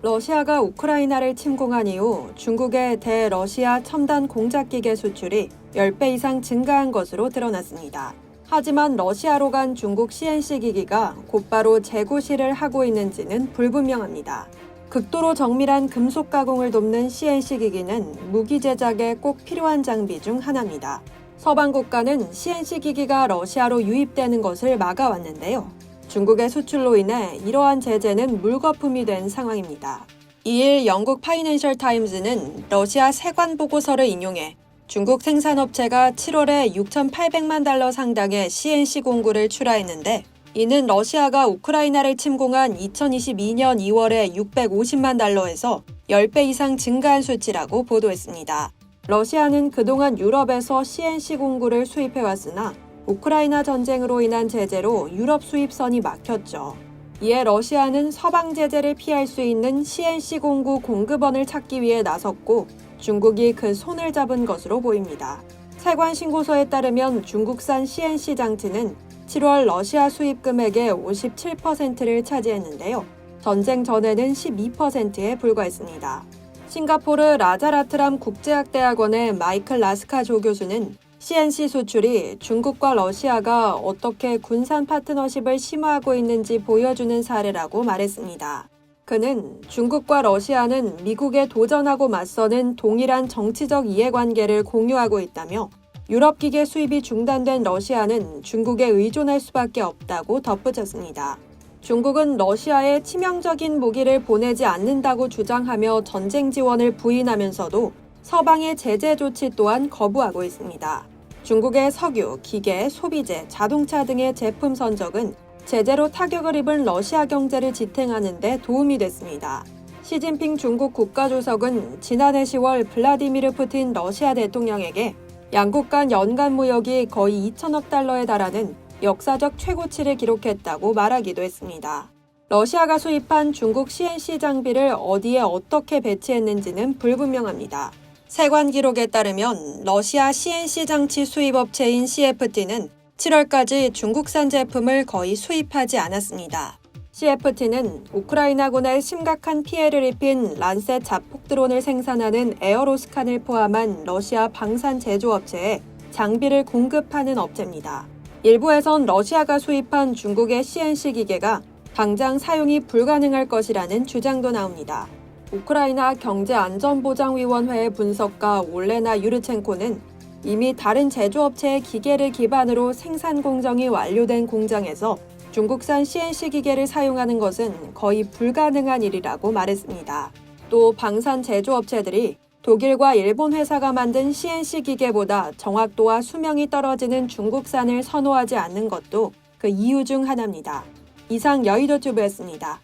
러시아가 우크라이나를 침공한 이후 중국의 대러시아 첨단 공작기계 수출이 10배 이상 증가한 것으로 드러났습니다. 하지만 러시아로 간 중국 CNC 기기가 곧바로 재고시를 하고 있는지는 불분명합니다. 극도로 정밀한 금속 가공을 돕는 CNC 기기는 무기 제작에 꼭 필요한 장비 중 하나입니다. 서방 국가는 CNC 기기가 러시아로 유입되는 것을 막아왔는데요. 중국의 수출로 인해 이러한 제재는 물거품이 된 상황입니다. 2일 영국 파이낸셜 타임즈는 러시아 세관 보고서를 인용해 중국 생산업체가 7월에 6,800만 달러 상당의 CNC 공구를 출하했는데 이는 러시아가 우크라이나를 침공한 2022년 2월에 650만 달러에서 10배 이상 증가한 수치라고 보도했습니다. 러시아는 그동안 유럽에서 CNC 공구를 수입해왔으나 우크라이나 전쟁으로 인한 제재로 유럽 수입선이 막혔죠. 이에 러시아는 서방 제재를 피할 수 있는 CNC 공구 공급원을 찾기 위해 나섰고 중국이 그 손을 잡은 것으로 보입니다. 세관 신고서에 따르면 중국산 CNC 장치는 7월 러시아 수입 금액의 57%를 차지했는데요. 전쟁 전에는 12%에 불과했습니다. 싱가포르 라자라트람 국제학대학원의 마이클 라스카 조교수는 CNC 수출이 중국과 러시아가 어떻게 군산 파트너십을 심화하고 있는지 보여주는 사례라고 말했습니다. 그는 중국과 러시아는 미국에 도전하고 맞서는 동일한 정치적 이해관계를 공유하고 있다며 유럽 기계 수입이 중단된 러시아는 중국에 의존할 수밖에 없다고 덧붙였습니다. 중국은 러시아에 치명적인 무기를 보내지 않는다고 주장하며 전쟁 지원을 부인하면서도 서방의 제재 조치 또한 거부하고 있습니다. 중국의 석유, 기계, 소비재, 자동차 등의 제품 선적은 제재로 타격을 입은 러시아 경제를 지탱하는 데 도움이 됐습니다. 시진핑 중국 국가주석은 지난해 10월 블라디미르 푸틴 러시아 대통령에게 양국 간 연간 무역이 거의 2천억 달러에 달하는 역사적 최고치를 기록했다고 말하기도 했습니다. 러시아가 수입한 중국 CNC 장비를 어디에 어떻게 배치했는지는 불분명합니다. 세관 기록에 따르면 러시아 CNC 장치 수입업체인 CFT는 7월까지 중국산 제품을 거의 수입하지 않았습니다. CFT는 우크라이나군에 심각한 피해를 입힌 란셋 자폭 드론을 생산하는 에어로스칸을 포함한 러시아 방산 제조업체에 장비를 공급하는 업체입니다. 일부에선 러시아가 수입한 중국의 CNC 기계가 당장 사용이 불가능할 것이라는 주장도 나옵니다. 우크라이나 경제안전보장위원회의 분석가 올레나 유르첸코는 이미 다른 제조업체의 기계를 기반으로 생산 공정이 완료된 공장에서 중국산 CNC 기계를 사용하는 것은 거의 불가능한 일이라고 말했습니다. 또 방산 제조업체들이 독일과 일본 회사가 만든 CNC 기계보다 정확도와 수명이 떨어지는 중국산을 선호하지 않는 것도 그 이유 중 하나입니다. 이상 여의도 튜브였습니다.